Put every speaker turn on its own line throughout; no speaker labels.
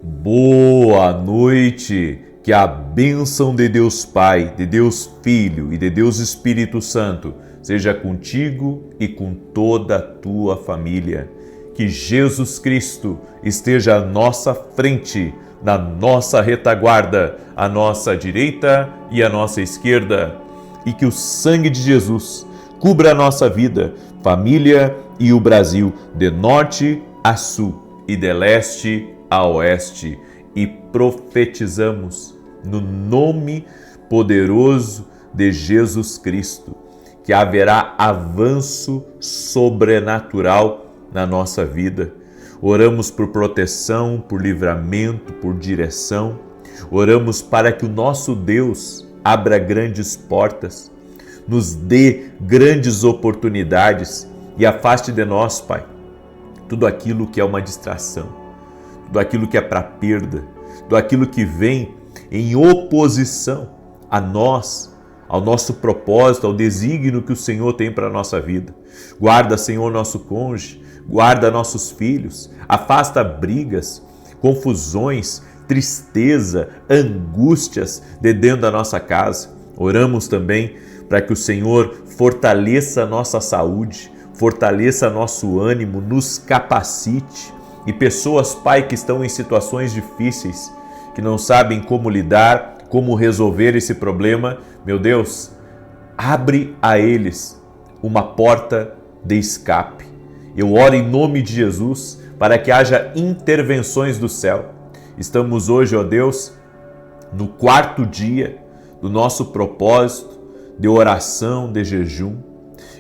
Boa noite, que a bênção de Deus Pai, de Deus Filho e de Deus Espírito Santo seja contigo e com toda a tua família. Que Jesus Cristo esteja à nossa frente, na nossa retaguarda, à nossa direita e à nossa esquerda. E que o sangue de Jesus cubra a nossa vida, família e o Brasil, de norte a sul e de leste a oeste, e profetizamos no nome poderoso de Jesus Cristo que haverá avanço sobrenatural na nossa vida. Oramos por proteção, por livramento, por direção. Oramos para que o nosso Deus abra grandes portas, nos dê grandes oportunidades e afaste de nós, Pai, tudo aquilo que é uma distração, tudo aquilo que é para perda, tudo aquilo que vem em oposição a nós, ao nosso propósito, ao desígnio que o Senhor tem para a nossa vida. Guarda, Senhor, nosso cônjuge, guarda nossos filhos, afasta brigas, confusões, tristeza, angústias de dentro da nossa casa. Oramos também para que o Senhor fortaleça a nossa saúde, fortaleça nosso ânimo, nos capacite. E pessoas, Pai, que estão em situações difíceis, que não sabem como lidar, como resolver esse problema, meu Deus, abre a eles uma porta de escape. Eu oro em nome de Jesus para que haja intervenções do céu. Estamos hoje, ó Deus, no 4º dia do nosso propósito de oração, de jejum,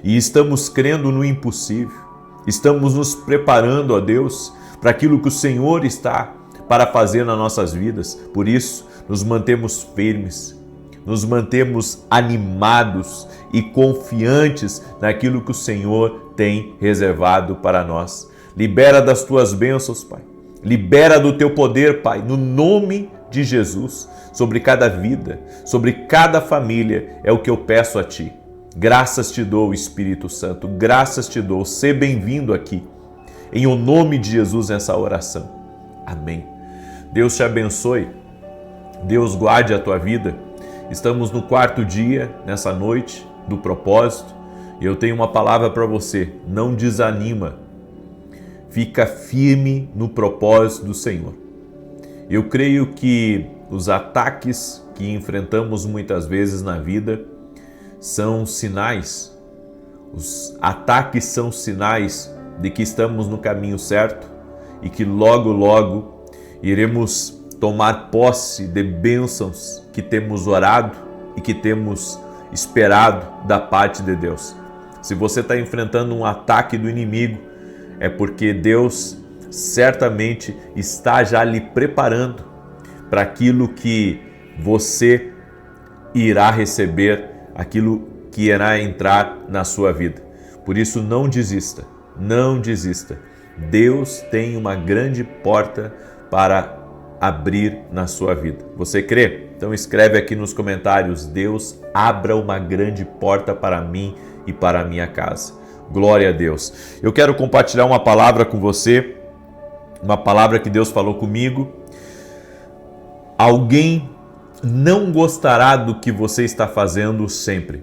e estamos crendo no impossível. Estamos nos preparando, ó Deus, para aquilo que o Senhor está para fazer nas nossas vidas. Por isso, nos mantemos firmes, nos mantemos animados e confiantes naquilo que o Senhor tem reservado para nós. Libera das tuas bênçãos, Pai. Libera do teu poder, Pai, no nome de Jesus, sobre cada vida, sobre cada família, é o que eu peço a Ti. Graças te dou, Espírito Santo, graças te dou. Seja bem-vindo aqui, em o nome de Jesus, nessa oração. Amém. Deus te abençoe, Deus guarde a tua vida. Estamos no 4º dia, nessa noite, do propósito, e eu tenho uma palavra para você: não desanima, fica firme no propósito do Senhor. Eu creio que os ataques que enfrentamos muitas vezes na vida são sinais, os ataques são sinais de que estamos no caminho certo e que logo, logo iremos tomar posse de bênçãos que temos orado e que temos esperado da parte de Deus. Se você está enfrentando um ataque do inimigo, é porque Deus certamente está já lhe preparando para aquilo que você irá receber, aquilo que irá entrar na sua vida. Por isso, não desista, não desista. Deus tem uma grande porta para abrir na sua vida. Você crê? Então escreve aqui nos comentários: Deus abra uma grande porta para mim e para a minha casa. Glória a Deus. Eu quero compartilhar uma palavra com você, uma palavra que Deus falou comigo. Alguém não gostará do que você está fazendo sempre.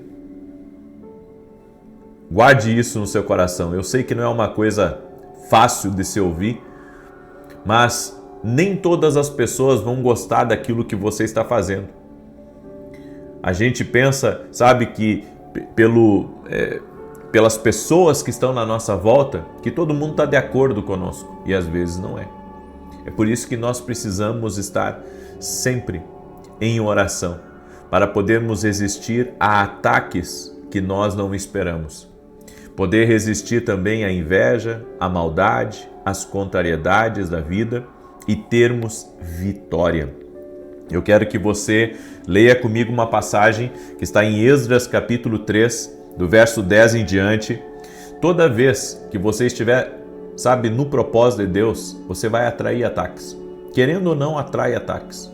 Guarde isso no seu coração. Eu sei que não é uma coisa fácil de se ouvir, mas nem todas as pessoas vão gostar daquilo que você está fazendo. A gente pensa, sabe, que pelas pessoas que estão na nossa volta, que todo mundo está de acordo conosco, e às vezes não é. É por isso que nós precisamos estar sempre em oração, para podermos resistir a ataques que nós não esperamos. Poder resistir também à inveja, à maldade, às contrariedades da vida e termos vitória. Eu quero que você leia comigo uma passagem que está em Esdras capítulo 3, do verso 10 em diante. Toda vez que você estiver, sabe, no propósito de Deus, você vai atrair ataques. Querendo ou não, atrai ataques.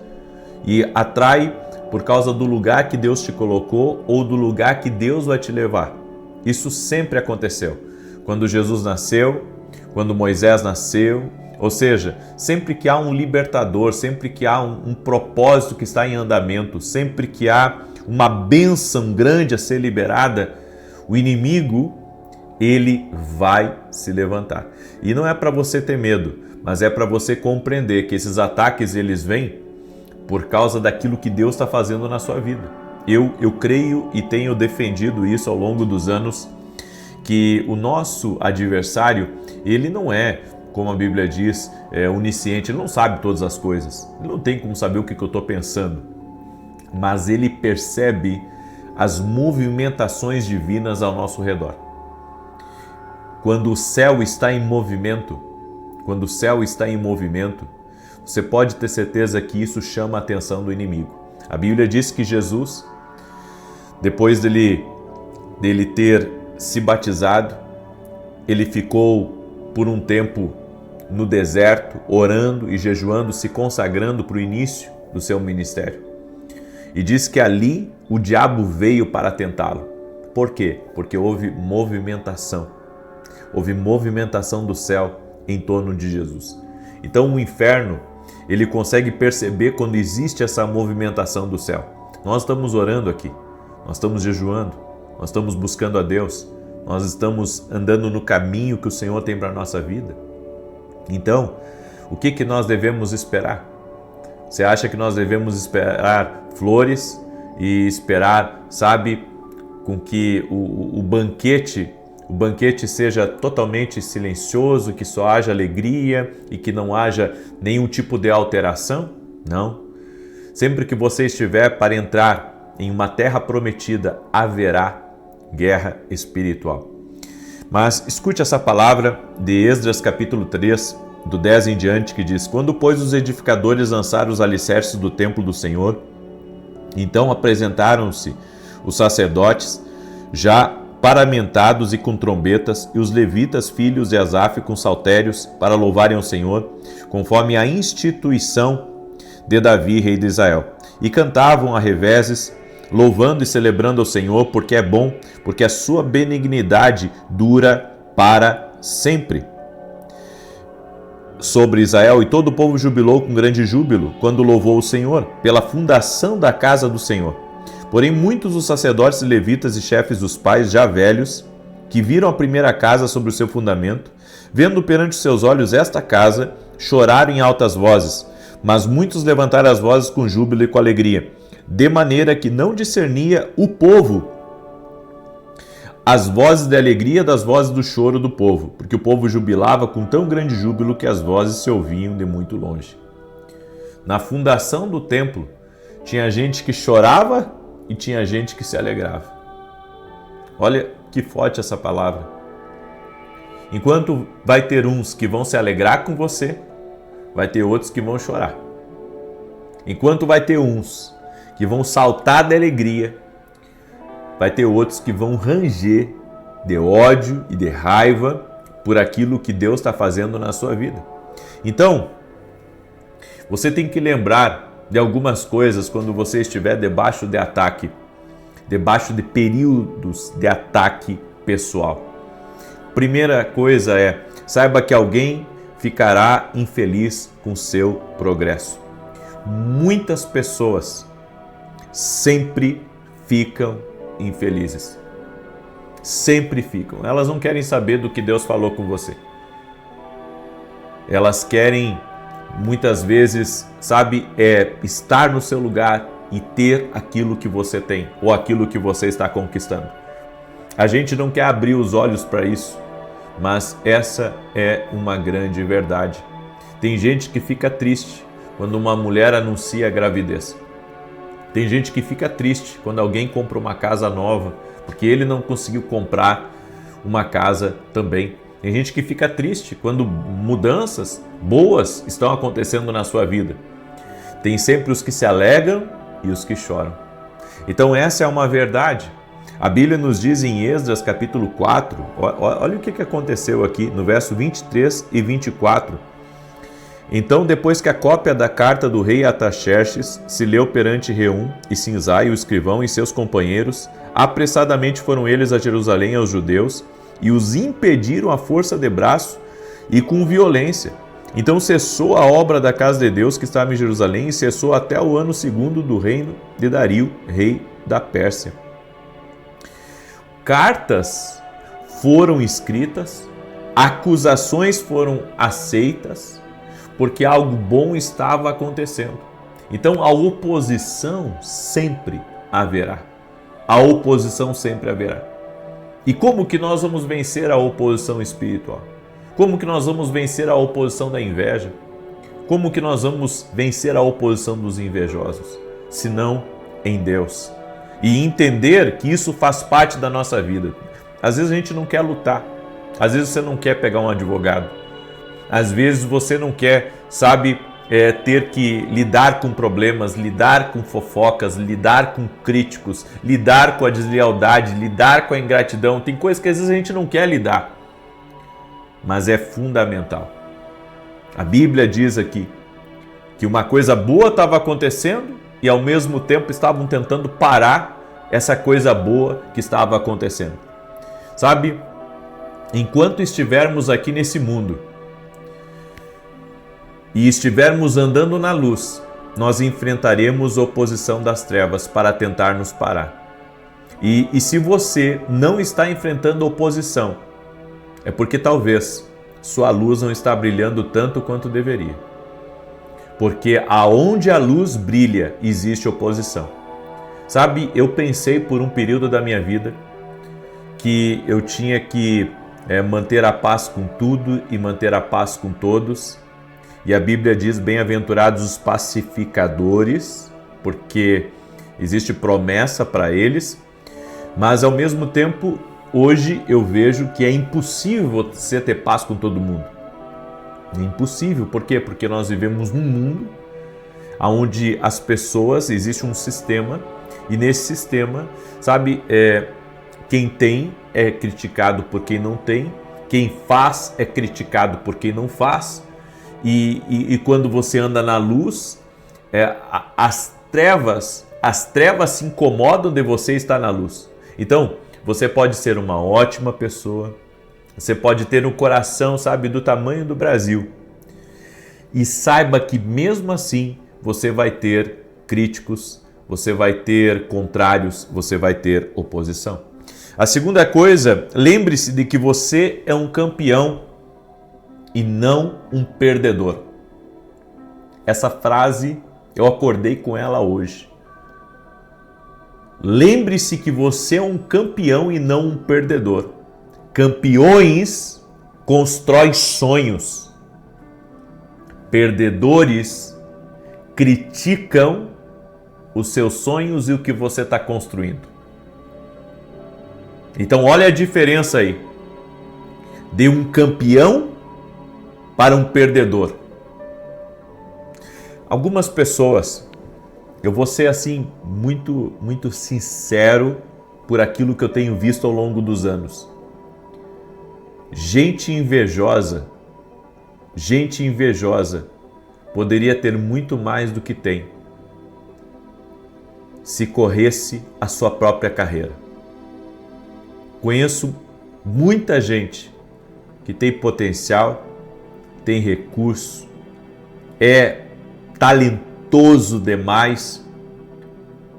E atrai por causa do lugar que Deus te colocou ou do lugar que Deus vai te levar. Isso sempre aconteceu. Quando Jesus nasceu, quando Moisés nasceu, Ou seja, sempre que há um libertador, sempre que há um propósito que está em andamento, sempre que há uma bênção grande a ser liberada, o inimigo, ele vai se levantar. E não é para você ter medo, mas é para você compreender que esses ataques, eles vêm por causa daquilo que Deus está fazendo na sua vida. Eu creio e tenho defendido isso ao longo dos anos, que o nosso adversário, ele não é, como a Bíblia diz, onisciente, ele não sabe todas as coisas, ele não tem como saber o que eu estou pensando, mas ele percebe as movimentações divinas ao nosso redor. Quando o céu está em movimento, você pode ter certeza que isso chama a atenção do inimigo. A Bíblia diz que Jesus, depois dele ter se batizado, ele ficou por um tempo no deserto, orando e jejuando, se consagrando para o início do seu ministério. E diz que ali o diabo veio para tentá-lo. Por quê? Porque houve movimentação do céu em torno de Jesus. Então o inferno, ele consegue perceber quando existe essa movimentação do céu. Nós estamos orando aqui, nós estamos jejuando, nós estamos buscando a Deus, nós estamos andando no caminho que o Senhor tem para a nossa vida. Então, o que nós devemos esperar? Você acha que nós devemos esperar flores e esperar, com que o banquete seja totalmente silencioso, que só haja alegria e que não haja nenhum tipo de alteração? Não. Sempre que você estiver para entrar em uma terra prometida, haverá guerra espiritual. Mas escute essa palavra de Esdras capítulo 3, do 10 em diante, que diz: Quando, pois, os edificadores lançaram os alicerces do templo do Senhor, então apresentaram-se os sacerdotes, já paramentados e com trombetas, e os levitas, filhos de Asaf, com saltérios, para louvarem ao Senhor, conforme a instituição de Davi, rei de Israel. E cantavam a reveses, louvando e celebrando ao Senhor, porque é bom, porque a sua benignidade dura para sempre. Sobre Israel, e todo o povo jubilou com grande júbilo, quando louvou o Senhor, pela fundação da casa do Senhor. Porém, muitos dos sacerdotes e levitas e chefes dos pais, já velhos, que viram a primeira casa sobre o seu fundamento, vendo perante os seus olhos esta casa, choraram em altas vozes, mas muitos levantaram as vozes com júbilo e com alegria, de maneira que não discernia o povo as vozes de alegria das vozes do choro do povo, porque o povo jubilava com tão grande júbilo que as vozes se ouviam de muito longe. Na fundação do templo, tinha gente que chorava e tinha gente que se alegrava. Olha que forte essa palavra. Enquanto vai ter uns que vão se alegrar com você, vai ter outros que vão chorar. Enquanto vai ter uns que vão saltar de alegria, vai ter outros que vão ranger de ódio e de raiva por aquilo que Deus está fazendo na sua vida. Então, você tem que lembrar de algumas coisas quando você estiver debaixo de ataque, debaixo de períodos de ataque pessoal. Primeira coisa é, saiba que alguém ficará infeliz com seu progresso. Muitas pessoas sempre ficam infelizes. Sempre ficam. Elas não querem saber do que Deus falou com você. Elas querem, muitas vezes, estar no seu lugar e ter aquilo que você tem, ou aquilo que você está conquistando. A gente não quer abrir os olhos para isso, mas essa é uma grande verdade. Tem gente que fica triste quando uma mulher anuncia a gravidez. Tem gente que fica triste quando alguém compra uma casa nova, porque ele não conseguiu comprar uma casa também. Tem gente que fica triste quando mudanças boas estão acontecendo na sua vida. Tem sempre os que se alegram e os que choram. Então essa é uma verdade. A Bíblia nos diz em Esdras capítulo 4, olha o que aconteceu aqui no verso 23 e 24. Então, depois que a cópia da carta do rei Artaxerxes se leu perante Reum e Sinzai, o escrivão, e seus companheiros, apressadamente foram eles a Jerusalém aos judeus e os impediram à força de braço e com violência, Então cessou a obra da casa de Deus que estava em Jerusalém e cessou até o ano 2º do reino de Dario, rei da Pérsia. Cartas foram escritas, acusações foram aceitas, porque algo bom estava acontecendo. Então a oposição sempre haverá. A oposição sempre haverá. E como que nós vamos vencer a oposição espiritual? Como que nós vamos vencer a oposição da inveja? Como que nós vamos vencer a oposição dos invejosos? Se não em Deus. E entender que isso faz parte da nossa vida. Às vezes a gente não quer lutar. Às vezes você não quer pegar um advogado. Às vezes você não quer, ter que lidar com problemas, lidar com fofocas, lidar com críticos, lidar com a deslealdade, lidar com a ingratidão. Tem coisas que às vezes a gente não quer lidar. Mas é fundamental. A Bíblia diz aqui que uma coisa boa estava acontecendo e ao mesmo tempo estavam tentando parar essa coisa boa que estava acontecendo. Enquanto estivermos aqui nesse mundo e estivermos andando na luz, nós enfrentaremos oposição das trevas para tentar nos parar. E se você não está enfrentando oposição, é porque talvez sua luz não está brilhando tanto quanto deveria. Porque aonde a luz brilha, existe oposição. Eu pensei por um período da minha vida que eu tinha que manter a paz com tudo e manter a paz com todos. E a Bíblia diz, bem-aventurados os pacificadores, porque existe promessa para eles. Mas ao mesmo tempo, hoje eu vejo que é impossível você ter paz com todo mundo. É impossível. Por quê? Porque nós vivemos num mundo onde as pessoas, existe um sistema, e nesse sistema, quem tem é criticado por quem não tem, quem faz é criticado por quem não faz, e quando você anda na luz, as trevas se incomodam de você estar na luz. Então, você pode ser uma ótima pessoa, você pode ter um coração, do tamanho do Brasil. E saiba que mesmo assim, você vai ter críticos, você vai ter contrários, você vai ter oposição. A segunda coisa, lembre-se de que você é um campeão e não um perdedor. Essa frase, eu acordei com ela hoje. Lembre-se que você é um campeão e não um perdedor. Campeões constroem sonhos. Perdedores criticam os seus sonhos e o que você está construindo. Então olha a diferença aí. De um campeão para um perdedor. Algumas pessoas, eu vou ser muito sincero por aquilo que eu tenho visto ao longo dos anos. Gente invejosa poderia ter muito mais do que tem se corresse a sua própria carreira. Conheço muita gente que tem potencial, tem recurso, é talentoso demais,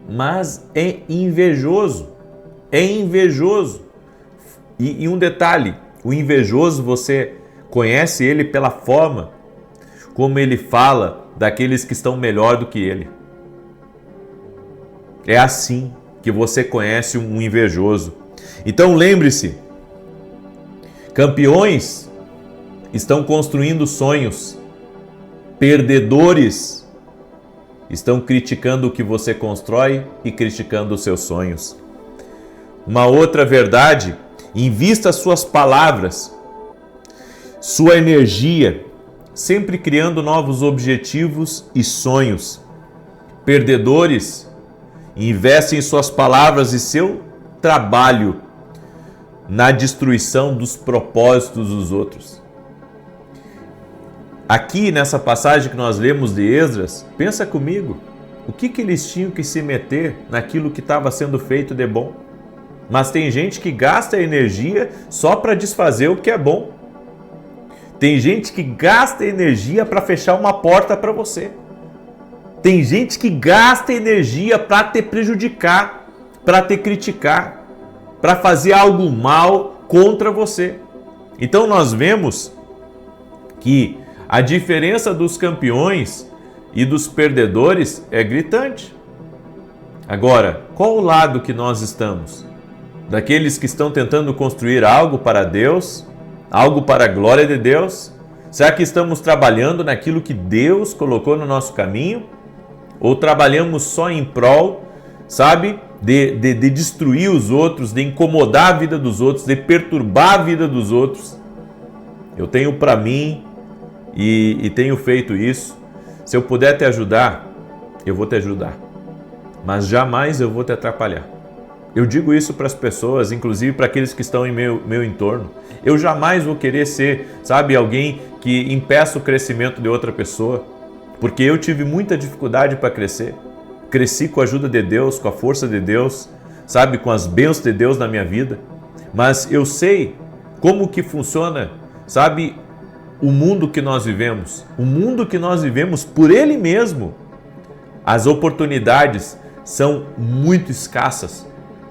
mas é invejoso. E um detalhe, o invejoso, você conhece ele pela forma como ele fala daqueles que estão melhor do que ele. É assim que você conhece um invejoso. Então lembre-se, campeões estão construindo sonhos, perdedores estão criticando o que você constrói e criticando os seus sonhos. Uma outra verdade, invista suas palavras, sua energia, sempre criando novos objetivos e sonhos. Perdedores investem suas palavras e seu trabalho na destruição dos propósitos dos outros. Aqui nessa passagem que nós lemos de Esdras, pensa comigo, o que eles tinham que se meter naquilo que estava sendo feito de bom? Mas tem gente que gasta energia só para desfazer o que é bom. Tem gente que gasta energia para fechar uma porta para você. Tem gente que gasta energia para te prejudicar, para te criticar, para fazer algo mal contra você. Então nós vemos que a diferença dos campeões e dos perdedores é gritante. Agora, qual o lado que nós estamos? Daqueles que estão tentando construir algo para Deus, algo para a glória de Deus? Será que estamos trabalhando naquilo que Deus colocou no nosso caminho? Ou trabalhamos só em prol, sabe, de destruir os outros, de incomodar a vida dos outros, de perturbar a vida dos outros? Eu tenho para mim e tenho feito isso. Se eu puder te ajudar, eu vou te ajudar. Mas jamais eu vou te atrapalhar. Eu digo isso para as pessoas, inclusive para aqueles que estão em meu entorno. Eu jamais vou querer ser, sabe, alguém que impeça o crescimento de outra pessoa, porque eu tive muita dificuldade para crescer. Cresci com a ajuda de Deus, com a força de Deus, sabe, com as bênçãos de Deus na minha vida. Mas eu sei como que funciona, sabe, o mundo que nós vivemos. O mundo que nós vivemos por ele mesmo. As oportunidades são muito escassas.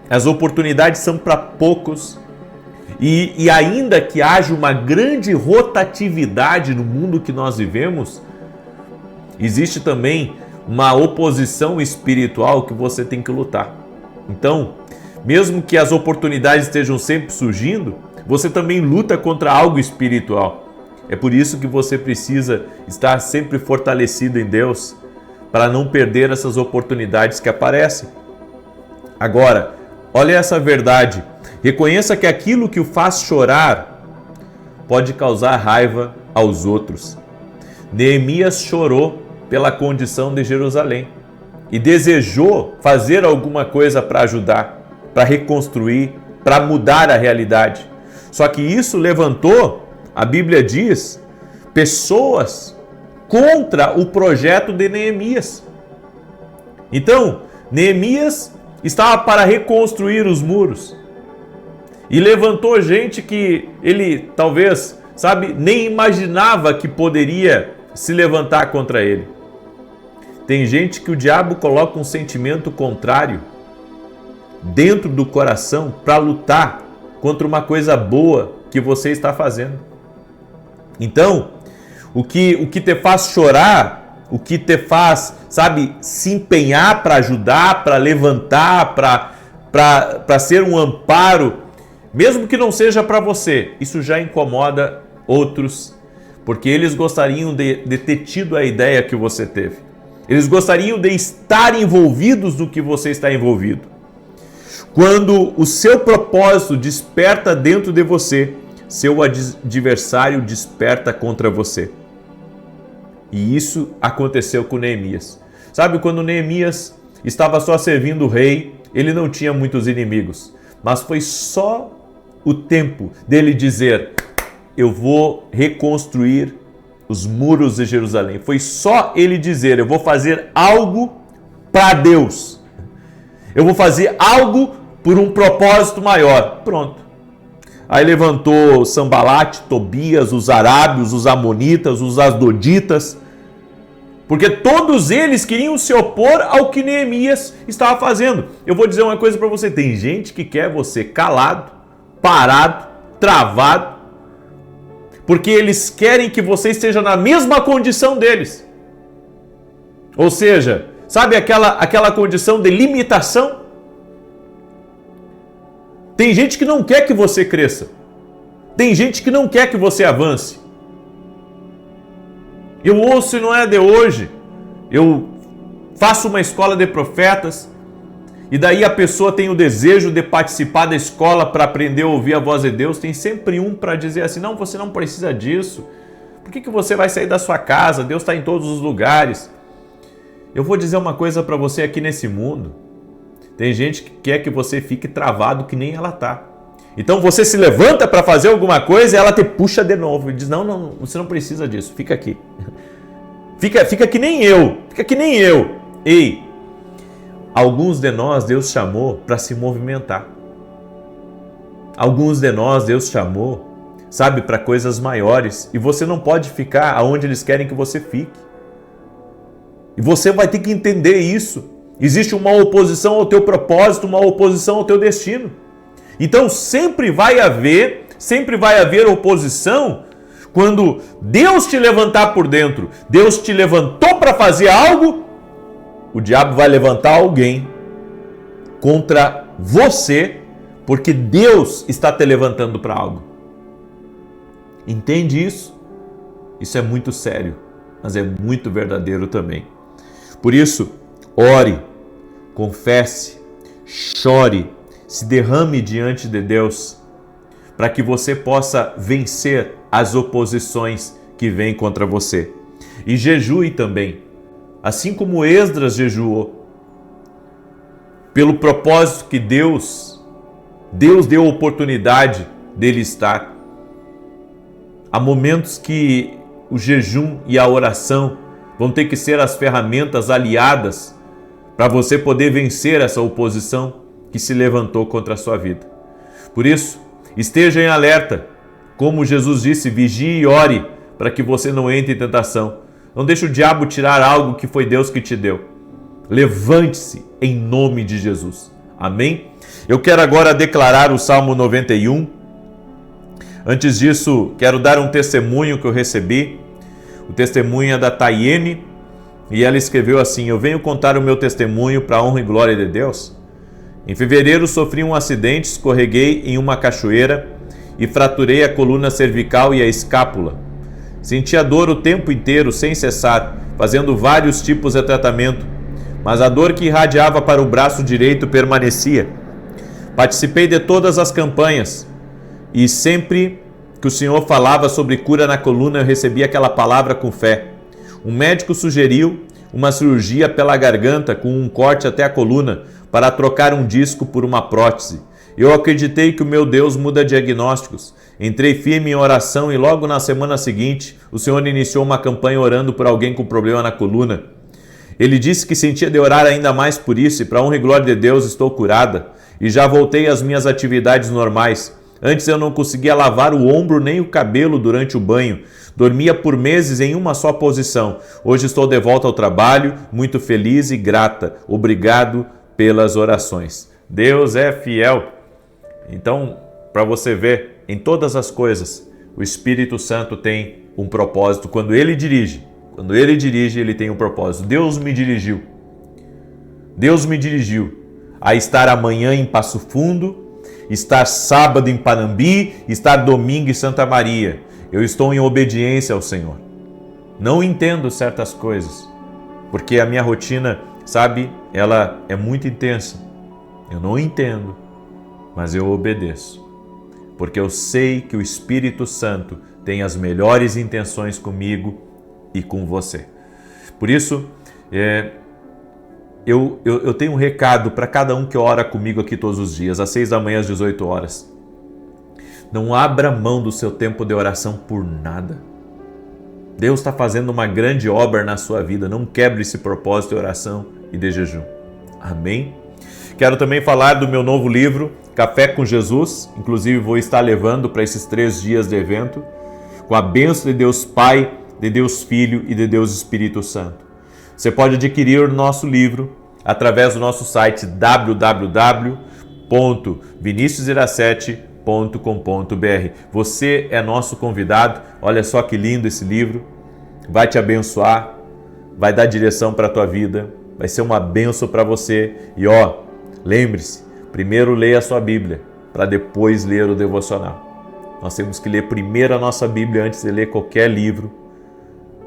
As oportunidades são para poucos. E ainda que haja uma grande rotatividade no mundo que nós vivemos, existe também uma oposição espiritual que você tem que lutar. Então, mesmo que as oportunidades estejam sempre surgindo, você também luta contra algo espiritual. É por isso que você precisa estar sempre fortalecido em Deus, para não perder essas oportunidades que aparecem. Agora, olha essa verdade. Reconheça que aquilo que o faz chorar pode causar raiva aos outros. Neemias chorou pela condição de Jerusalém e desejou fazer alguma coisa para ajudar, para reconstruir, para mudar a realidade. Só que isso levantou, a Bíblia diz, pessoas contra o projeto de Neemias. Então, Neemias estava para reconstruir os muros e levantou gente que ele talvez, sabe, nem imaginava que poderia se levantar contra ele. Tem gente que o diabo coloca um sentimento contrário dentro do coração para lutar contra uma coisa boa que você está fazendo. Então, o que te faz chorar, o que te faz, sabe, se empenhar para ajudar, para levantar, para ser um amparo, mesmo que não seja para você, isso já incomoda outros, porque eles gostariam de ter tido a ideia que você teve. Eles gostariam de estar envolvidos no que você está envolvido. Quando o seu propósito desperta dentro de você, seu adversário desperta contra você. E isso aconteceu com Neemias. Sabe, quando Neemias estava só servindo o rei, ele não tinha muitos inimigos. Mas foi só o tempo dele dizer: eu vou reconstruir os muros de Jerusalém. Foi só ele dizer: eu vou fazer algo para Deus. Eu vou fazer algo por um propósito maior. Pronto. Aí levantou Sambalate, Tobias, os arábios, os amonitas, os asdoditas, porque todos eles queriam se opor ao que Neemias estava fazendo. Eu vou dizer uma coisa para você: tem gente que quer você calado, parado, travado, porque eles querem que você esteja na mesma condição deles. Ou seja, sabe aquela condição de limitação? Tem gente que não quer que você cresça. Tem gente que não quer que você avance. Eu ouço e não é de hoje. Eu faço uma escola de profetas e daí a pessoa tem o desejo de participar da escola para aprender a ouvir a voz de Deus. Tem sempre um para dizer assim: não, você não precisa disso. Por que você vai sair da sua casa? Deus está em todos os lugares. Eu vou dizer uma coisa para você aqui nesse mundo. Tem gente que quer que você fique travado que nem ela está. Então você se levanta para fazer alguma coisa e ela te puxa de novo e diz: não, você não precisa disso, fica aqui. Fica que nem eu, fica que nem eu. Ei, alguns de nós Deus chamou para se movimentar. Alguns de nós Deus chamou sabe, para coisas maiores. E você não pode ficar aonde eles querem que você fique. E você vai ter que entender isso. Existe uma oposição ao teu propósito, uma oposição ao teu destino. Então sempre vai haver oposição quando Deus te levantar por dentro. Deus te levantou para fazer algo, o diabo vai levantar alguém contra você, porque Deus está te levantando para algo. Entende isso? Isso é muito sério, mas é muito verdadeiro também. Por isso, ore, confesse, chore, se derrame diante de Deus, para que você possa vencer as oposições que vêm contra você. E jejue também, assim como Esdras jejuou, pelo propósito que Deus deu oportunidade dele estar. Há momentos que o jejum e a oração vão ter que ser as ferramentas aliadas para você poder vencer essa oposição que se levantou contra a sua vida. Por isso, esteja em alerta. Como Jesus disse, vigie e ore para que você não entre em tentação. Não deixe o diabo tirar algo que foi Deus que te deu. Levante-se em nome de Jesus. Amém? Eu quero agora declarar o Salmo 91. Antes disso, quero dar um testemunho que eu recebi. O testemunho é da Tayene, e ela escreveu assim: eu venho contar o meu testemunho para a honra e glória de Deus. Em fevereiro sofri um acidente, escorreguei em uma cachoeira e fraturei a coluna cervical e a escápula. Sentia dor o tempo inteiro, sem cessar, fazendo vários tipos de tratamento, mas a dor que irradiava para o braço direito permanecia. Participei de todas as campanhas e sempre que o Senhor falava sobre cura na coluna, eu recebia aquela palavra com fé. Um médico sugeriu uma cirurgia pela garganta com um corte até a coluna para trocar um disco por uma prótese. Eu acreditei que o meu Deus muda diagnósticos. Entrei firme em oração e logo na semana seguinte, o Senhor iniciou uma campanha orando por alguém com problema na coluna. Ele disse que sentia de orar ainda mais por isso e para a honra e glória de Deus estou curada e já voltei às minhas atividades normais. Antes eu não conseguia lavar o ombro nem o cabelo durante o banho. Dormia por meses em uma só posição. Hoje estou de volta ao trabalho, muito feliz e grata. Obrigado pelas orações. Deus é fiel. Então, para você ver, em todas as coisas, o Espírito Santo tem um propósito. Quando Ele dirige, Ele tem um propósito. Deus me dirigiu a estar amanhã em Passo Fundo, estar sábado em Panambi, estar domingo em Santa Maria. Eu estou em obediência ao Senhor. Não entendo certas coisas, porque a minha rotina, sabe, ela é muito intensa. Eu não entendo, mas eu obedeço, porque eu sei que o Espírito Santo tem as melhores intenções comigo e com você. Por isso, eu tenho um recado para cada um que ora comigo aqui todos os dias, às 6 da manhã, às 18 horas. Não abra mão do seu tempo de oração por nada. Deus está fazendo uma grande obra na sua vida. Não quebre esse propósito de oração e de jejum. Amém? Quero também falar do meu novo livro, Café com Jesus. Inclusive vou estar levando para esses 3 dias de evento, com a bênção de Deus Pai, de Deus Filho e de Deus Espírito Santo. Você pode adquirir o nosso livro através do nosso site www.viniciusiracete.com.br. Você é nosso convidado. Olha só que lindo esse livro. Vai te abençoar, vai dar direção para a tua vida, vai ser uma bênção para você. E lembre-se, primeiro leia a sua Bíblia, para depois ler o devocional. Nós temos que ler primeiro a nossa Bíblia antes de ler qualquer livro,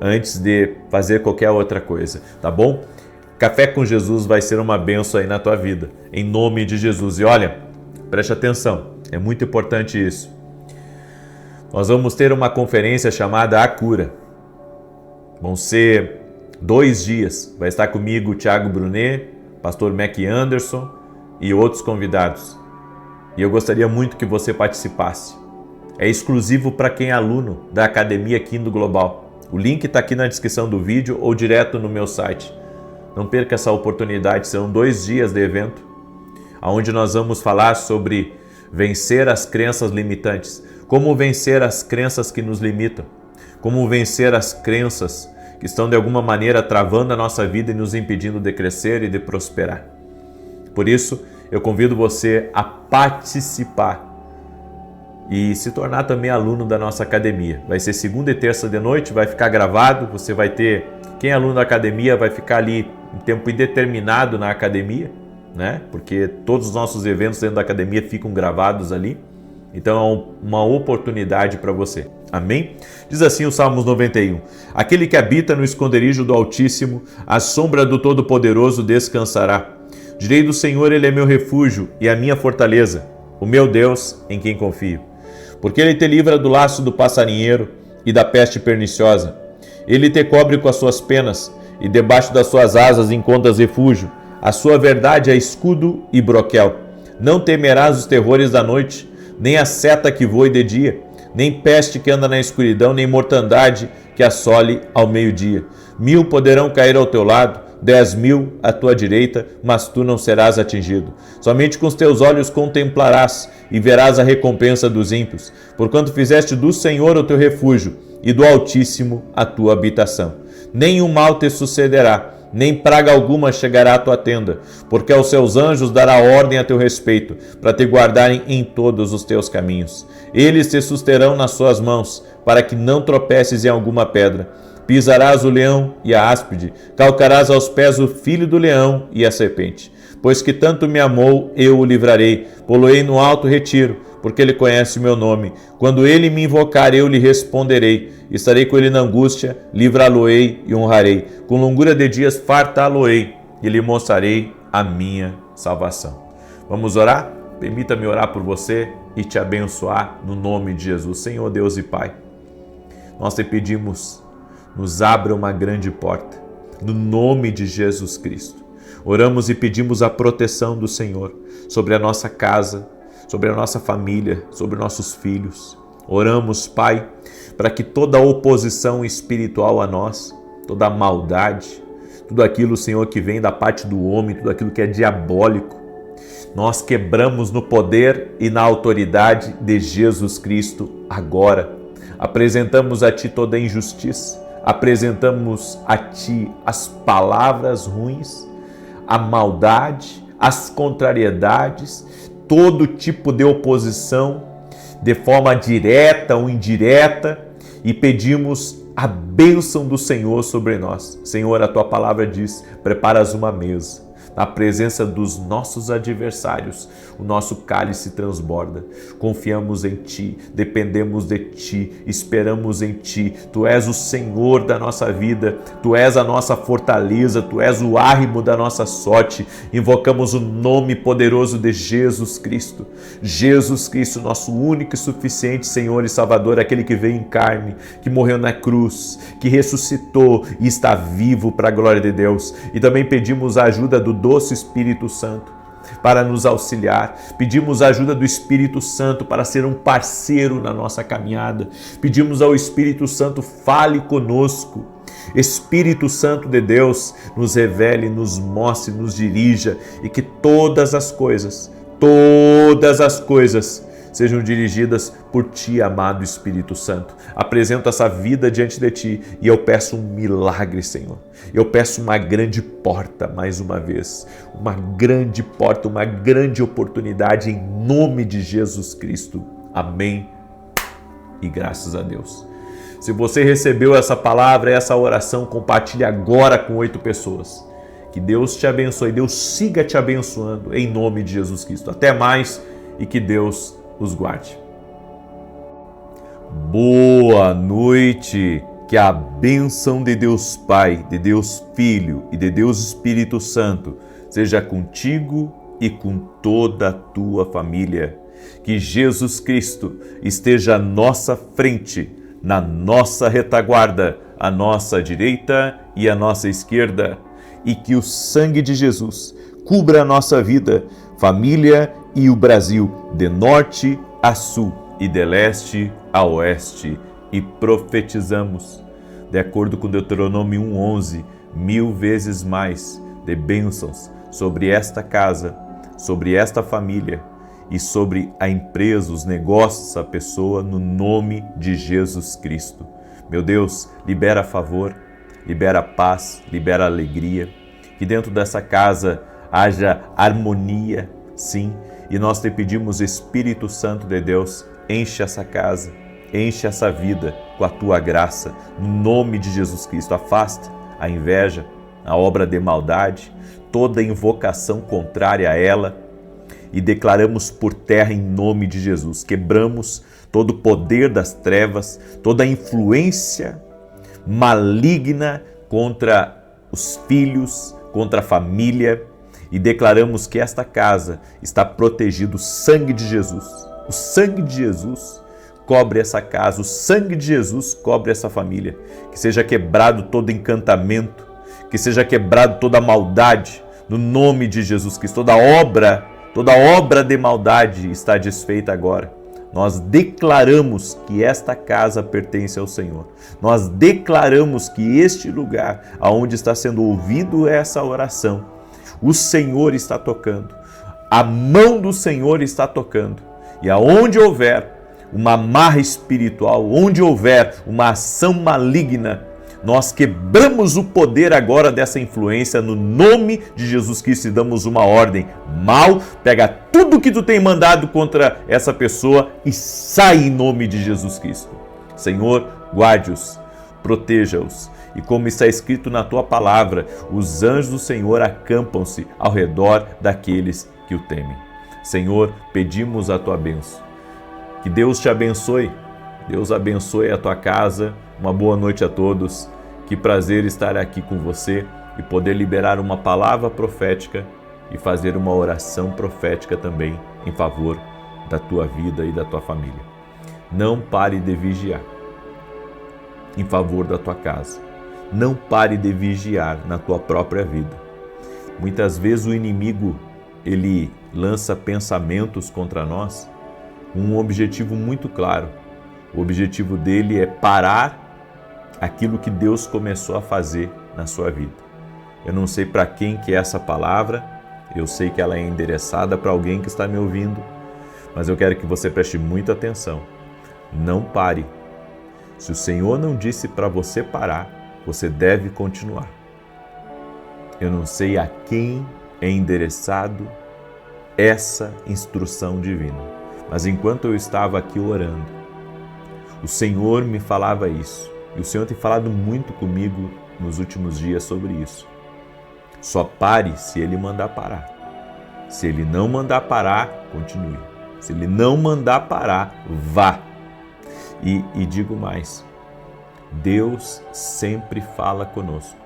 antes de fazer qualquer outra coisa, tá bom? Café com Jesus vai ser uma bênção aí na tua vida, em nome de Jesus. E olha, preste atenção, é muito importante isso. Nós vamos ter uma conferência chamada A Cura. Vão ser 2 dias. Vai estar comigo o Thiago Brunet, pastor Mac Anderson e outros convidados. E eu gostaria muito que você participasse. É exclusivo para quem é aluno da Academia Quindo Global. O link está aqui na descrição do vídeo ou direto no meu site. Não perca essa oportunidade, serão 2 dias de evento, onde nós vamos falar sobre vencer as crenças limitantes. Como vencer as crenças que nos limitam? Como vencer as crenças que estão de alguma maneira travando a nossa vida e nos impedindo de crescer e de prosperar? Por isso, eu convido você a participar e se tornar também aluno da nossa academia. Vai ser segunda e terça de noite, vai ficar gravado, você vai ter... Quem é aluno da academia vai ficar ali um tempo indeterminado na academia, né? Porque todos os nossos eventos dentro da academia ficam gravados ali. Então é uma oportunidade para você. Amém? Diz assim o Salmos 91. Aquele que habita no esconderijo do Altíssimo, à sombra do Todo-Poderoso descansará. Direi do Senhor, Ele é meu refúgio e a minha fortaleza, o meu Deus em quem confio. Porque Ele te livra do laço do passarinheiro e da peste perniciosa. Ele te cobre com as suas penas e debaixo das suas asas encontras refúgio. A sua verdade é escudo e broquel. Não temerás os terrores da noite, nem a seta que voe de dia, nem peste que anda na escuridão, nem mortandade que assole ao meio-dia. 1000 poderão cair ao teu lado, 10.000 à tua direita, mas tu não serás atingido. Somente com os teus olhos contemplarás e verás a recompensa dos ímpios, porquanto fizeste do Senhor o teu refúgio e do Altíssimo a tua habitação. Nenhum mal te sucederá, nem praga alguma chegará à tua tenda, porque aos seus anjos dará ordem a teu respeito, para te guardarem em todos os teus caminhos. Eles te susterão nas suas mãos, para que não tropeces em alguma pedra. Pisarás o leão e a áspide, calcarás aos pés o filho do leão e a serpente. Pois que tanto me amou, eu o livrarei, pô-lo-ei no alto retiro, porque ele conhece o meu nome. Quando ele me invocar, eu lhe responderei. Estarei com ele na angústia, livrá-lo-ei e honrarei. Com longura de dias fartá-lo-ei e lhe mostrarei a minha salvação. Vamos orar? Permita-me orar por você e te abençoar no nome de Jesus. Senhor Deus e Pai, nós te pedimos, nos abra uma grande porta, no nome de Jesus Cristo. Oramos e pedimos a proteção do Senhor sobre a nossa casa, sobre a nossa família, sobre nossos filhos. Oramos, Pai, para que toda oposição espiritual a nós, toda maldade, tudo aquilo, Senhor, que vem da parte do homem, tudo aquilo que é diabólico, nós quebramos no poder e na autoridade de Jesus Cristo agora. Apresentamos a Ti toda a injustiça, apresentamos a Ti as palavras ruins, a maldade, as contrariedades, todo tipo de oposição, de forma direta ou indireta, e pedimos a bênção do Senhor sobre nós. Senhor, a Tua palavra diz, preparas uma mesa na presença dos nossos adversários, o nosso cálice transborda. Confiamos em Ti, dependemos de Ti, esperamos em Ti. Tu és o Senhor da nossa vida, Tu és a nossa fortaleza, Tu és o árrimo da nossa sorte. Invocamos o nome poderoso de Jesus Cristo. Jesus Cristo, nosso único e suficiente Senhor e Salvador, aquele que veio em carne, que morreu na cruz, que ressuscitou e está vivo para a glória de Deus. E também pedimos a ajuda do doce Espírito Santo para nos auxiliar. Pedimos a ajuda do Espírito Santo para ser um parceiro na nossa caminhada. Pedimos ao Espírito Santo, fale conosco. Espírito Santo de Deus, nos revele, nos mostre, nos dirija e que todas as coisas sejam dirigidas por Ti, amado Espírito Santo. Apresento essa vida diante de Ti e eu peço um milagre, Senhor. Eu peço uma grande porta, mais uma vez. Uma grande porta, uma grande oportunidade em nome de Jesus Cristo. Amém e graças a Deus. Se você recebeu essa palavra, essa oração, compartilhe agora com 8 pessoas. Que Deus te abençoe, Deus siga te abençoando em nome de Jesus Cristo. Até mais e que Deus os guarde. Boa noite, que a bênção de Deus Pai, de Deus Filho e de Deus Espírito Santo seja contigo e com toda a tua família. Que Jesus Cristo esteja à nossa frente, na nossa retaguarda, à nossa direita e à nossa esquerda, e que o sangue de Jesus cubra a nossa vida, família e o Brasil, de norte a sul e de leste a oeste, e profetizamos, de acordo com Deuteronômio 1:11, 1000 vezes mais de bênçãos sobre esta casa, sobre esta família e sobre a empresa, os negócios dessa pessoa, no nome de Jesus Cristo. Meu Deus, libera favor, libera paz, libera alegria, que dentro dessa casa haja harmonia, sim, e nós te pedimos, Espírito Santo de Deus, enche essa casa, enche essa vida com a tua graça, no nome de Jesus Cristo. Afasta a inveja, a obra de maldade, toda invocação contrária a ela, e declaramos por terra em nome de Jesus. Quebramos todo o poder das trevas, toda a influência maligna contra os filhos, contra a família, e declaramos que esta casa está protegida. O sangue de Jesus, o sangue de Jesus cobre essa casa, o sangue de Jesus cobre essa família. Que seja quebrado todo encantamento, que seja quebrado toda maldade, no nome de Jesus Cristo. Toda obra de maldade está desfeita agora. Nós declaramos que esta casa pertence ao Senhor. Nós declaramos que este lugar, aonde está sendo ouvido essa oração, o Senhor está tocando. A mão do Senhor está tocando. E aonde houver uma amarra espiritual, onde houver uma ação maligna, nós quebramos o poder agora dessa influência no nome de Jesus Cristo e damos uma ordem. Mal, pega tudo que tu tem mandado contra essa pessoa e sai em nome de Jesus Cristo. Senhor, guarde-os, proteja-os. E como está escrito na tua palavra, os anjos do Senhor acampam-se ao redor daqueles que o temem. Senhor, pedimos a tua bênção. Que Deus te abençoe. Deus abençoe a tua casa. Uma boa noite a todos. Que prazer estar aqui com você e poder liberar uma palavra profética e fazer uma oração profética também em favor da tua vida e da tua família. Não pare de vigiar em favor da tua casa. Não pare de vigiar na tua própria vida. Muitas vezes o inimigo, ele lança pensamentos contra nós com um objetivo muito claro. O objetivo dele é parar aquilo que Deus começou a fazer na sua vida. Eu não sei para quem que é essa palavra, eu sei que ela é endereçada para alguém que está me ouvindo, mas eu quero que você preste muita atenção. Não pare. Se o Senhor não disse para você parar, você deve continuar. Eu não sei a quem é endereçado essa instrução divina, mas enquanto eu estava aqui orando, o Senhor me falava isso. E o Senhor tem falado muito comigo nos últimos dias sobre isso. Só pare se Ele mandar parar. Se Ele não mandar parar, continue. Se Ele não mandar parar, vá. E digo mais, Deus sempre fala conosco.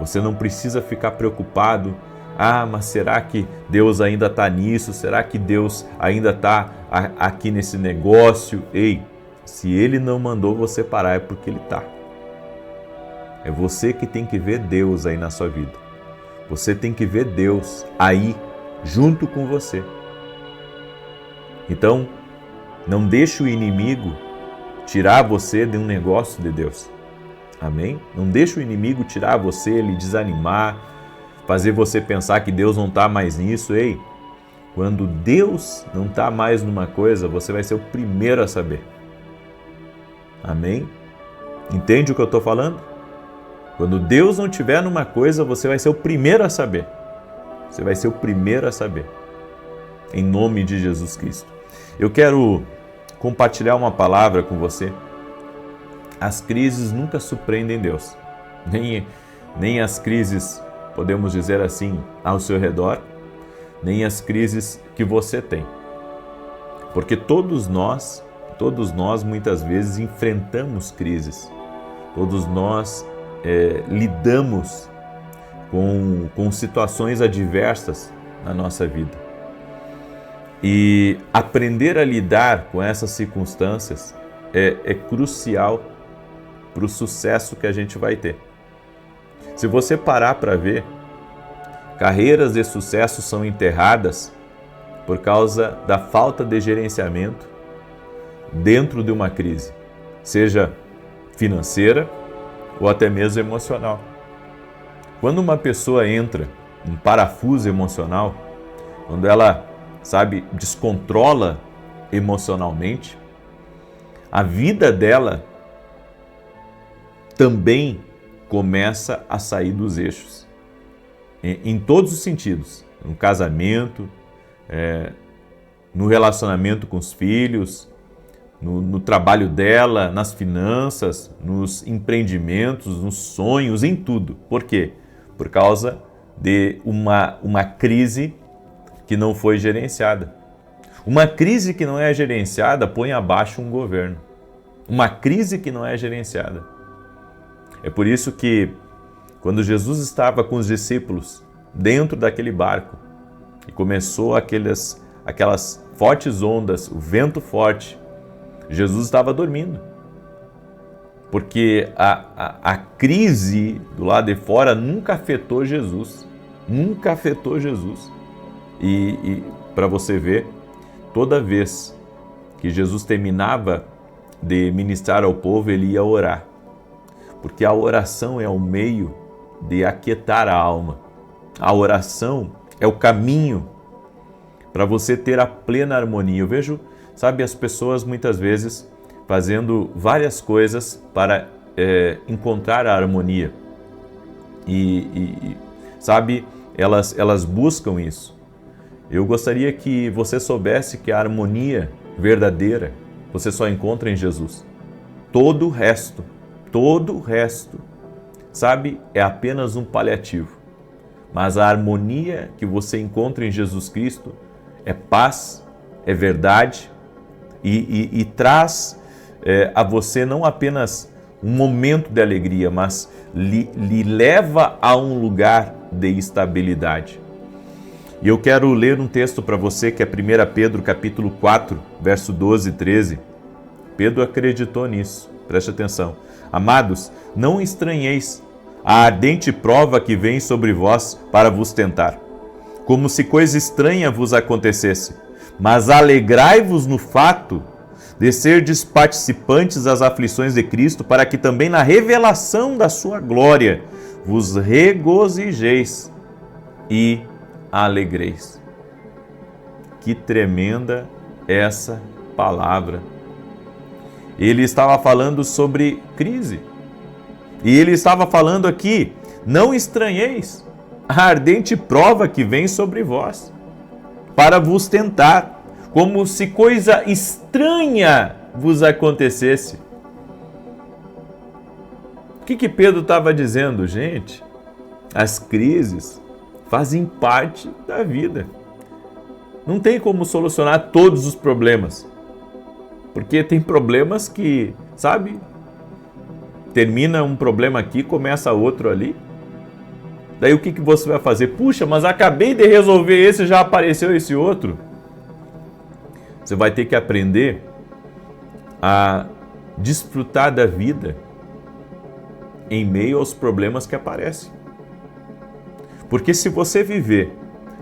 Você não precisa ficar preocupado, mas será que Deus ainda está nisso? Será que Deus ainda está aqui nesse negócio? Ei, se Ele não mandou você parar, é porque Ele está. É você que tem que ver Deus aí na sua vida. Você tem que ver Deus aí, junto com você. Então, não deixe o inimigo tirar você de um negócio de Deus. Amém? Não deixe o inimigo tirar você, lhe desanimar, fazer você pensar que Deus não está mais nisso. Ei, quando Deus não está mais numa coisa, você vai ser o primeiro a saber. Amém? Entende o que eu estou falando? Quando Deus não estiver numa coisa, você vai ser o primeiro a saber. Você vai ser o primeiro a saber. Em nome de Jesus Cristo. Eu quero compartilhar uma palavra com você. As crises nunca surpreendem Deus. Nem as crises, podemos dizer assim, ao seu redor, nem as crises que você tem. Porque todos nós muitas vezes enfrentamos crises. Todos nós lidamos com situações adversas na nossa vida. E aprender a lidar com essas circunstâncias é crucial para o sucesso que a gente vai ter. Se você parar para ver, carreiras de sucesso são enterradas por causa da falta de gerenciamento dentro de uma crise, seja financeira ou até mesmo emocional. Quando uma pessoa entra em parafuso emocional, quando ela descontrola emocionalmente, a vida dela também começa a sair dos eixos, em todos os sentidos, no casamento, no relacionamento com os filhos, no trabalho dela, nas finanças, nos empreendimentos, nos sonhos, em tudo. Por quê? Por causa de uma crise que não foi gerenciada. Uma crise que não é gerenciada põe abaixo um governo. Uma crise que não é gerenciada. É por isso que, quando Jesus estava com os discípulos dentro daquele barco e começou aquelas fortes ondas, o vento forte, Jesus estava dormindo. Porque a crise do lado de fora nunca afetou Jesus. Nunca afetou Jesus. E para você ver, toda vez que Jesus terminava de ministrar ao povo, ele ia orar. Porque a oração é o meio de aquietar a alma. A oração é o caminho para você ter a plena harmonia. Eu vejo, as pessoas muitas vezes fazendo várias coisas para encontrar a harmonia. Elas buscam isso. Eu gostaria que você soubesse que a harmonia verdadeira você só encontra em Jesus. Todo o resto, é apenas um paliativo. Mas a harmonia que você encontra em Jesus Cristo é paz, é verdade e traz a você não apenas um momento de alegria, mas lhe leva a um lugar de estabilidade. E eu quero ler um texto para você que é 1 Pedro capítulo 4, verso 12 e 13. Pedro acreditou nisso, preste atenção. Amados, não estranheis a ardente prova que vem sobre vós para vos tentar, como se coisa estranha vos acontecesse, mas alegrai-vos no fato de serdes participantes das aflições de Cristo, para que também na revelação da sua glória vos regozijeis e alegreis. Que tremenda essa palavra! Ele estava falando sobre crise. E ele estava falando aqui, não estranheis a ardente prova que vem sobre vós, para vos tentar, como se coisa estranha vos acontecesse. O que Pedro estava dizendo, gente? As crises fazem parte da vida. Não tem como solucionar todos os problemas. Porque tem problemas que, termina um problema aqui, começa outro ali. Daí o que você vai fazer? Puxa, mas acabei de resolver esse, já apareceu esse outro. Você vai ter que aprender a desfrutar da vida em meio aos problemas que aparecem. Porque se você viver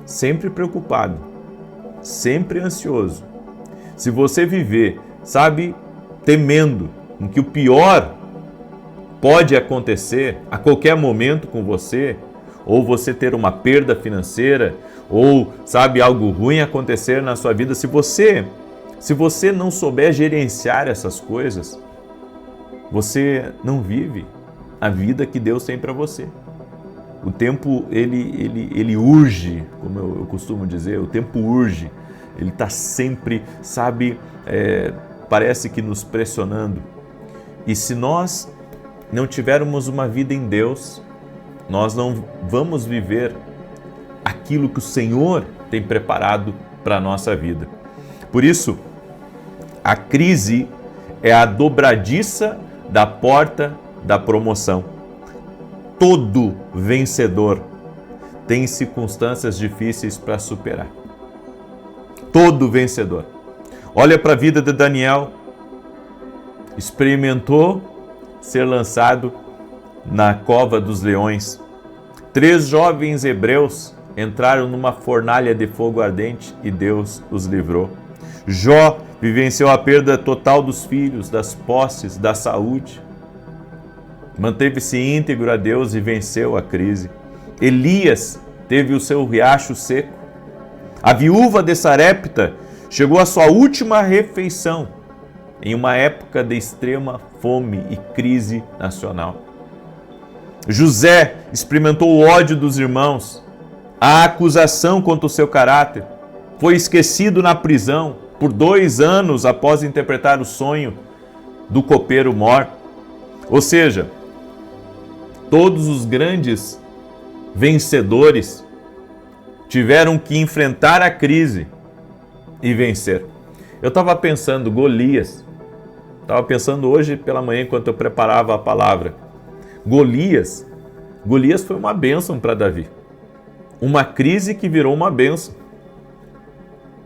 sempre preocupado, sempre ansioso, se você viver, temendo em que o pior pode acontecer a qualquer momento com você, ou você ter uma perda financeira, ou, algo ruim acontecer na sua vida, se você não souber gerenciar essas coisas, você não vive a vida que Deus tem para você. O tempo, ele urge, como eu costumo dizer, o tempo urge. Ele está sempre, parece que nos pressionando. E se nós não tivermos uma vida em Deus, nós não vamos viver aquilo que o Senhor tem preparado para a nossa vida. Por isso, a crise é a dobradiça da porta da promoção. Todo vencedor tem circunstâncias difíceis para superar. Todo vencedor. Olha para a vida de Daniel. Experimentou ser lançado na cova dos leões. 3 jovens hebreus entraram numa fornalha de fogo ardente e Deus os livrou. Jó vivenciou a perda total dos filhos, das posses, da saúde. Manteve-se íntegro a Deus e venceu a crise. Elias teve o seu riacho seco. A viúva de Sarepta chegou à sua última refeição em uma época de extrema fome e crise nacional. José experimentou o ódio dos irmãos, a acusação contra o seu caráter, foi esquecido na prisão por 2 anos após interpretar o sonho do copeiro mor. Ou seja, todos os grandes vencedores tiveram que enfrentar a crise e vencer. Eu estava pensando, Golias, estava pensando hoje pela manhã enquanto eu preparava a palavra. Golias foi uma bênção para Davi. Uma crise que virou uma bênção.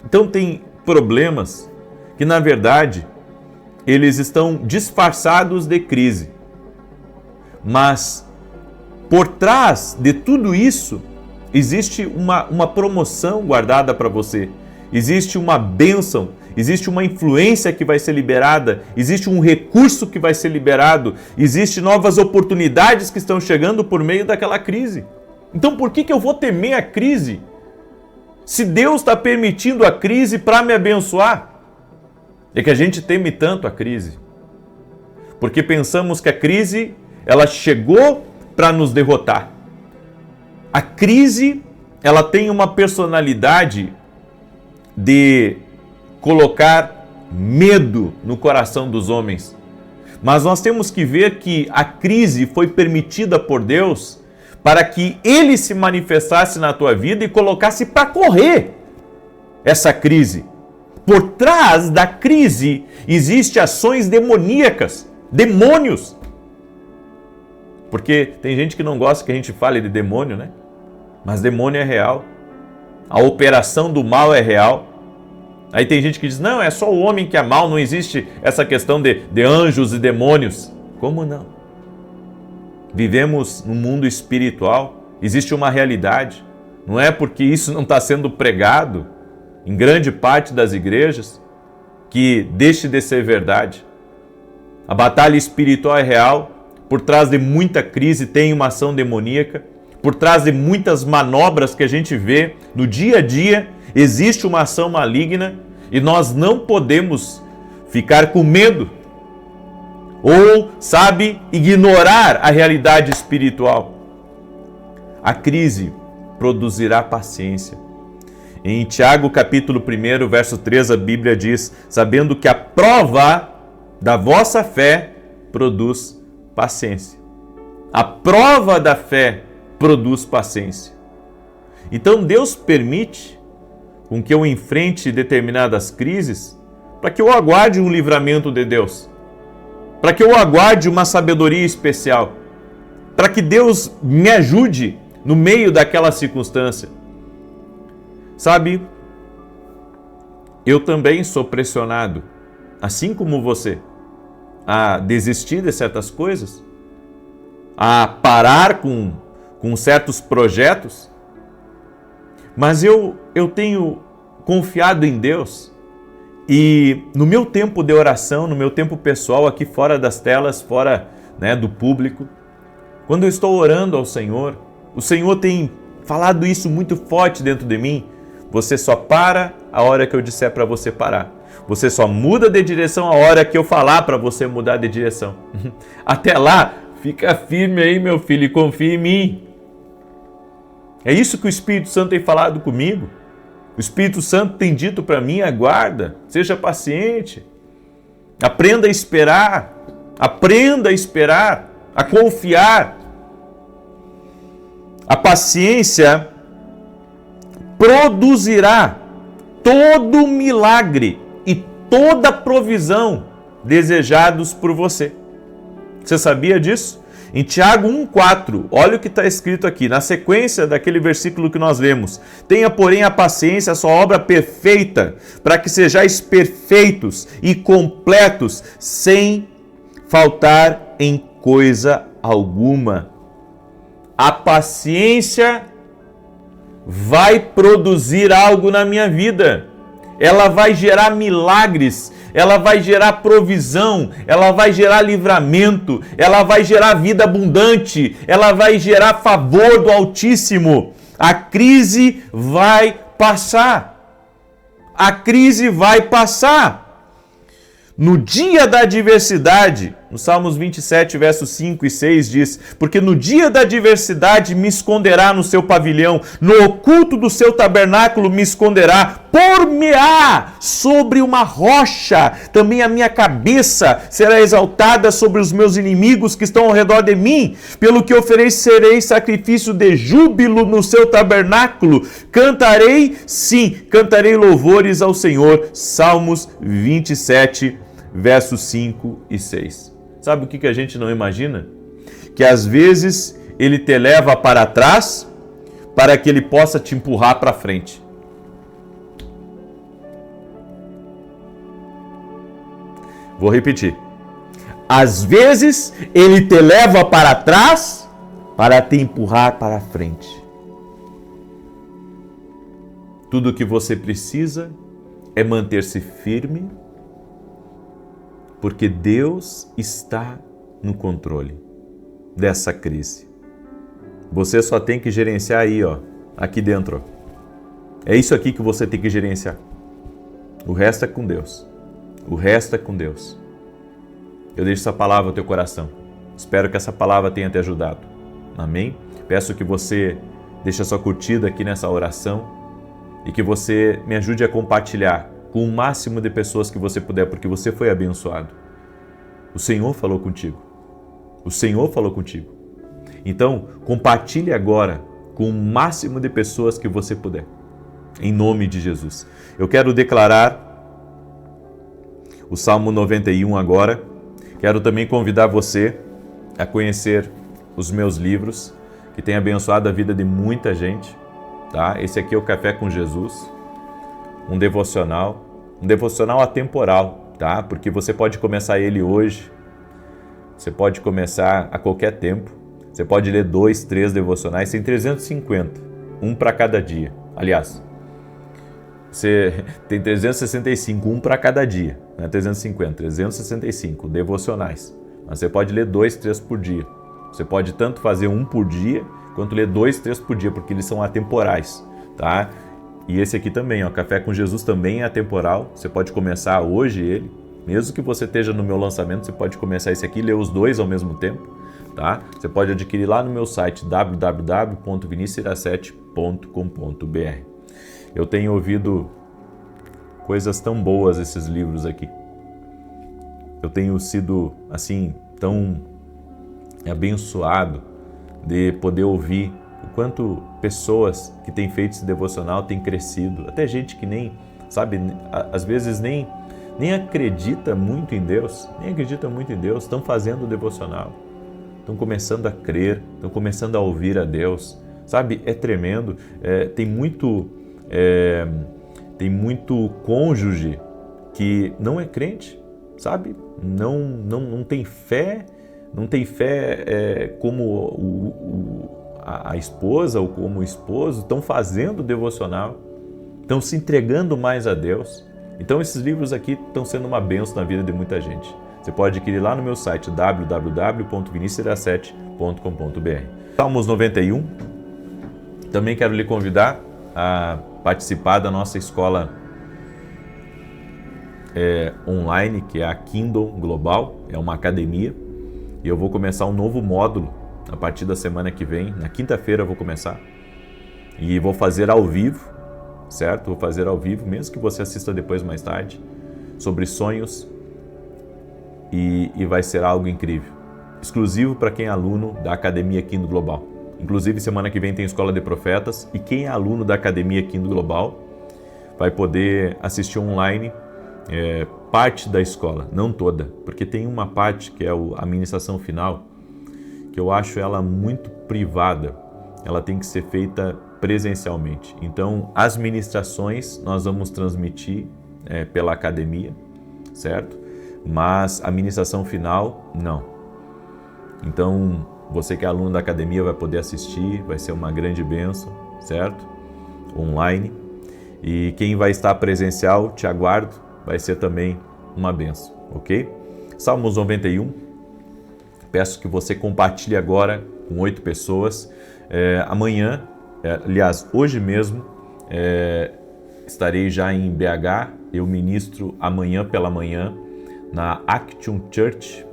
Então tem problemas que, na verdade, eles estão disfarçados de crise. Mas por trás de tudo isso, existe uma promoção guardada para você. Existe uma bênção, existe uma influência que vai ser liberada, existe um recurso que vai ser liberado, existe novas oportunidades que estão chegando por meio daquela crise. Então por que eu vou temer a crise? Se Deus está permitindo a crise para me abençoar. É que a gente teme tanto a crise, porque pensamos que a crise ela chegou para nos derrotar. A crise ela tem uma personalidade de colocar medo no coração dos homens. Mas nós temos que ver que a crise foi permitida por Deus para que Ele se manifestasse na tua vida e colocasse para correr essa crise. Por trás da crise existem ações demoníacas, demônios. Porque tem gente que não gosta que a gente fale de demônio, né? Mas demônio é real. A operação do mal é real. Aí tem gente que diz, não, é só o homem que é mal, não existe essa questão de anjos e demônios. Como não? Vivemos num mundo espiritual, existe uma realidade. Não é porque isso não está sendo pregado em grande parte das igrejas que deixe de ser verdade. A batalha espiritual é real, por trás de muita crise tem uma ação demoníaca, por trás de muitas manobras que a gente vê no dia a dia, existe uma ação maligna e nós não podemos ficar com medo ou, ignorar a realidade espiritual. A crise produzirá paciência. Em Tiago capítulo 1, verso 3, a Bíblia diz, sabendo que a prova da vossa fé produz paciência. A prova da fé produz paciência. Então Deus permite com que eu enfrente determinadas crises para que eu aguarde um livramento de Deus, para que eu aguarde uma sabedoria especial, para que Deus me ajude no meio daquela circunstância. Sabe, eu também sou pressionado, assim como você, a desistir de certas coisas, a parar com certos projetos, mas eu tenho confiado em Deus e no meu tempo de oração, no meu tempo pessoal, aqui fora das telas, fora do público, quando eu estou orando ao Senhor, o Senhor tem falado isso muito forte dentro de mim. Você só para a hora que eu disser para você parar. Você só muda de direção a hora que eu falar para você mudar de direção. Até lá, fica firme aí, meu filho, e confia em mim. É isso que o Espírito Santo tem falado comigo. O Espírito Santo tem dito para mim, aguarda, seja paciente. Aprenda a esperar, a confiar. A paciência produzirá todo milagre e toda provisão desejados por você. Você sabia disso? Em Tiago 1,4, olha o que está escrito aqui, na sequência daquele versículo que nós lemos. Tenha, porém, a paciência, a sua obra perfeita, para que sejais perfeitos e completos, sem faltar em coisa alguma. A paciência vai produzir algo na minha vida. Ela vai gerar milagres, ela vai gerar provisão, ela vai gerar livramento, ela vai gerar vida abundante, ela vai gerar favor do Altíssimo. A crise vai passar. A crise vai passar. No dia da adversidade, no Salmos 27, versos 5 e 6 diz: porque no dia da adversidade me esconderá no seu pavilhão, no oculto do seu tabernáculo me esconderá, por-me-á sobre uma rocha, também a minha cabeça será exaltada sobre os meus inimigos que estão ao redor de mim, pelo que oferecerei sacrifício de júbilo no seu tabernáculo, cantarei, sim, cantarei louvores ao Senhor. Salmos 27, versos 5 e 6. Sabe o que a gente não imagina? Que às vezes ele te leva para trás para que ele possa te empurrar para frente. Vou repetir. Às vezes ele te leva para trás para te empurrar para frente. Tudo o que você precisa é manter-se firme, porque Deus está no controle dessa crise. Você só tem que gerenciar aí, aqui dentro. É isso aqui que você tem que gerenciar. O resto é com Deus. O resto é com Deus. Eu deixo essa palavra no teu coração. Espero que essa palavra tenha te ajudado. Amém? Peço que você deixe a sua curtida aqui nessa oração e que você me ajude a compartilhar com o máximo de pessoas que você puder, porque você foi abençoado. O Senhor falou contigo. O Senhor falou contigo. Então, compartilhe agora com o máximo de pessoas que você puder. Em nome de Jesus. Eu quero declarar o Salmo 91 agora. Quero também convidar você a conhecer os meus livros, que têm abençoado a vida de muita gente. Tá? Esse aqui é o Café com Jesus. Um devocional atemporal, tá? Porque você pode começar ele hoje, você pode começar a qualquer tempo, você pode ler 2, 3 devocionais, tem 350, um para cada dia. Aliás, você tem 365, um para cada dia, não é 350, 365 devocionais. Mas você pode ler 2, 3 por dia. Você pode tanto fazer um por dia, quanto ler 2, 3 por dia, porque eles são atemporais, tá? E esse aqui também, Café com Jesus também é atemporal. Você pode começar hoje ele. Mesmo que você esteja no meu lançamento, você pode começar esse aqui e ler os dois ao mesmo tempo. Tá? Você pode adquirir lá no meu site www.vinicius17.com.br. Eu tenho ouvido coisas tão boas esses livros aqui. Eu tenho sido assim tão abençoado de poder ouvir o quanto pessoas que têm feito esse devocional têm crescido. Até gente que nem, sabe, às vezes nem acredita muito em Deus, estão fazendo o devocional, estão começando a crer, estão começando a ouvir a Deus. Sabe, é tremendo. Tem muito cônjuge que não é crente, sabe? Não tem fé, como a esposa ou como o esposo, estão fazendo o devocional, estão se entregando mais a Deus. Então esses livros aqui estão sendo uma bênção na vida de muita gente. Você pode adquirir lá no meu site www.vinicius17.com.br. Salmos 91. Também quero lhe convidar a participar da nossa escola online, que é a Kindle Global, é uma academia, e eu vou começar um novo módulo a partir da semana que vem. Na quinta-feira eu vou começar e vou fazer ao vivo, certo? Vou fazer ao vivo, mesmo que você assista depois mais tarde, sobre sonhos, e vai ser algo incrível, exclusivo para quem é aluno da Academia Kindle Global. Inclusive, semana que vem tem Escola de Profetas, e quem é aluno da Academia Kindle Global vai poder assistir online parte da escola, não toda, porque tem uma parte que é a ministração final, que eu acho ela muito privada, ela tem que ser feita presencialmente. Então, as ministrações nós vamos transmitir pela academia, certo? Mas a ministração final, não. Então, você que é aluno da academia vai poder assistir, vai ser uma grande bênção, certo? Online. E quem vai estar presencial, te aguardo, vai ser também uma bênção, ok? Salmos 91. Peço que você compartilhe agora com 8 pessoas. Amanhã, aliás, hoje mesmo, estarei já em BH, eu ministro amanhã pela manhã na Action Church,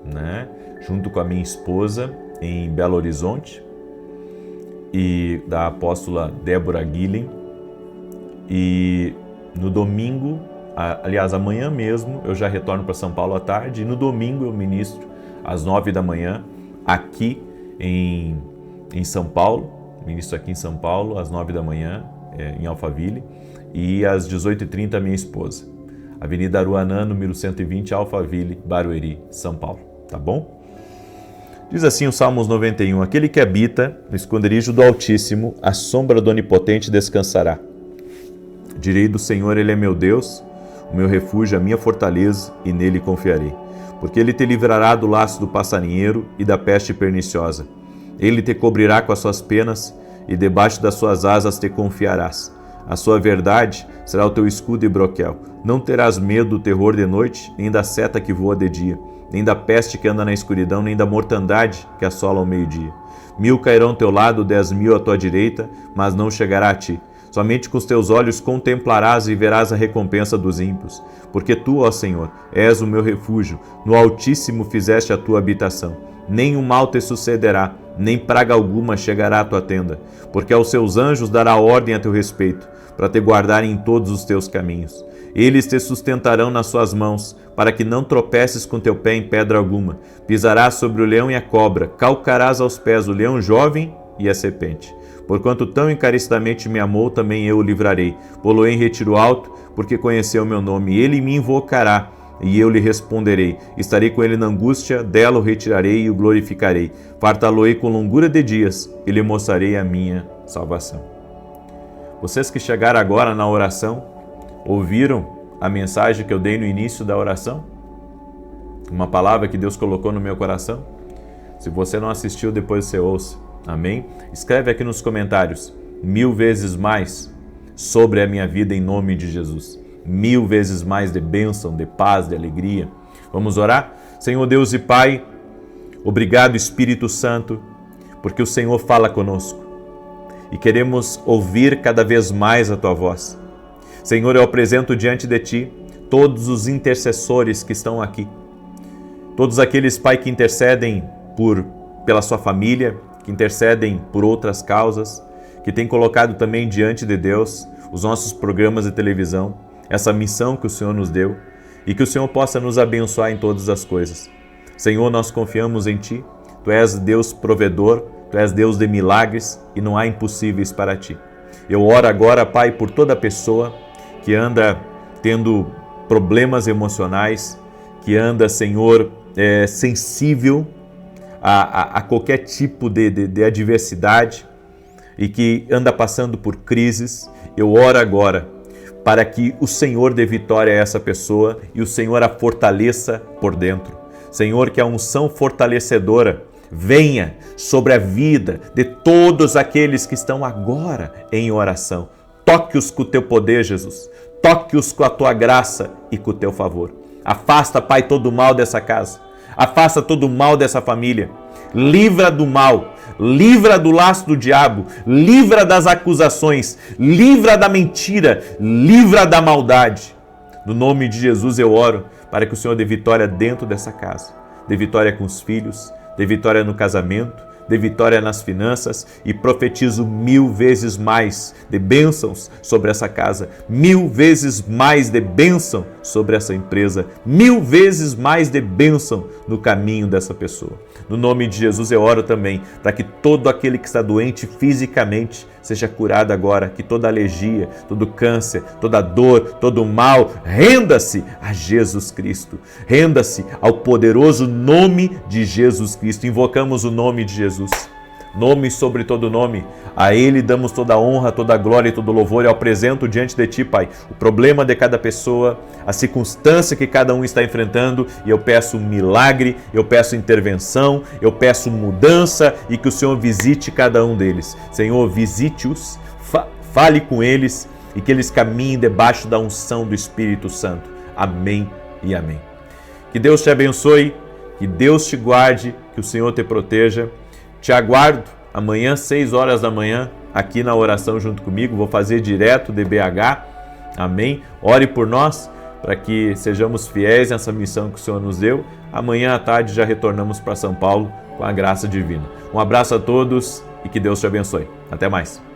né, junto com a minha esposa em Belo Horizonte, e da apóstola Débora Guilhem. E no domingo, aliás, amanhã mesmo, eu já retorno para São Paulo à tarde, e no domingo eu ministro às 9 da manhã aqui em São Paulo, ministro aqui em São Paulo às 9 da manhã, em Alphaville, e às 18h30 minha esposa. Avenida Aruanã, número 120, Alphaville, Barueri, São Paulo. Tá bom? Diz assim o Salmos 91, aquele que habita no esconderijo do Altíssimo, a sombra do Onipotente descansará. Direi do Senhor, Ele é meu Deus, o meu refúgio, a minha fortaleza, e nele confiarei. Porque Ele te livrará do laço do passarinheiro e da peste perniciosa. Ele te cobrirá com as suas penas, e debaixo das suas asas te confiarás. A sua verdade será o teu escudo e broquel. Não terás medo do terror de noite, nem da seta que voa de dia, nem da peste que anda na escuridão, nem da mortandade que assola ao meio-dia. 1000 cairão ao teu lado, 10.000 à tua direita, mas não chegará a ti. Somente com os teus olhos contemplarás e verás a recompensa dos ímpios. Porque tu, ó Senhor, és o meu refúgio, no Altíssimo fizeste a tua habitação. Nenhum mal te sucederá, nem praga alguma chegará à tua tenda, porque aos seus anjos dará ordem a teu respeito, para te guardarem em todos os teus caminhos. Eles te sustentarão nas suas mãos, para que não tropeces com teu pé em pedra alguma. Pisarás sobre o leão e a cobra, calcarás aos pés o leão jovem e a serpente. Porquanto tão encarecidamente me amou, também eu o livrarei. Pô-lo-ei em retiro alto, porque conheceu o meu nome. Ele me invocará, e eu lhe responderei. Estarei com ele na angústia, dela o retirarei e o glorificarei. Fartá-lo-ei com longura de dias, e lhe mostrarei a minha salvação. Vocês que chegaram agora na oração, ouviram a mensagem que eu dei no início da oração? Uma palavra que Deus colocou no meu coração? Se você não assistiu, depois você ouça. Amém? Escreve aqui nos comentários 1000 vezes mais sobre a minha vida em nome de Jesus. 1000 vezes mais de bênção, de paz, de alegria. Vamos orar? Senhor Deus e Pai, obrigado Espírito Santo, porque o Senhor fala conosco e queremos ouvir cada vez mais a Tua voz. Senhor, eu apresento diante de Ti todos os intercessores que estão aqui, todos aqueles, Pai, que intercedem pela sua família, que intercedem por outras causas, que têm colocado também diante de Deus os nossos programas de televisão, essa missão que o Senhor nos deu, e que o Senhor possa nos abençoar em todas as coisas. Senhor, nós confiamos em Ti, Tu és Deus provedor, Tu és Deus de milagres e não há impossíveis para Ti. Eu oro agora, Pai, por toda pessoa que anda tendo problemas emocionais, que anda, Senhor, sensível a qualquer tipo de adversidade e que anda passando por crises. Eu oro agora para que o Senhor dê vitória a essa pessoa e o Senhor a fortaleça por dentro. Senhor, que a unção fortalecedora venha sobre a vida de todos aqueles que estão agora em oração. Toque-os com o Teu poder, Jesus. Toque-os com a Tua graça e com o Teu favor. Afasta, Pai, todo o mal dessa casa. Afasta todo o mal dessa família. Livra do mal. Livra do laço do diabo. Livra das acusações. Livra da mentira. Livra da maldade. No nome de Jesus eu oro para que o Senhor dê vitória dentro dessa casa. Dê vitória com os filhos. Dê vitória no casamento. Dê vitória nas finanças e profetizo 1000 vezes mais de bênçãos sobre essa casa, 1000 vezes mais de bênção sobre essa empresa, 1000 vezes mais de bênção no caminho dessa pessoa. No nome de Jesus eu oro também para que todo aquele que está doente fisicamente seja curado agora, que toda alergia, todo câncer, toda dor, todo mal, renda-se a Jesus Cristo, renda-se ao poderoso nome de Jesus Cristo. Invocamos o nome de Jesus. Nome sobre todo nome, a Ele damos toda a honra, toda a glória e todo o louvor. Eu apresento diante de Ti, Pai, o problema de cada pessoa, a circunstância que cada um está enfrentando, e eu peço um milagre, eu peço intervenção, eu peço mudança e que o Senhor visite cada um deles. Senhor, visite-os, fale com eles e que eles caminhem debaixo da unção do Espírito Santo. Amém e amém. Que Deus te abençoe, que Deus te guarde, que o Senhor te proteja. Te aguardo amanhã, 6 horas da manhã, aqui na oração junto comigo, vou fazer direto de BH, amém? Ore por nós, para que sejamos fiéis nessa missão que o Senhor nos deu. Amanhã à tarde já retornamos para São Paulo com a graça divina. Um abraço a todos e que Deus te abençoe. Até mais.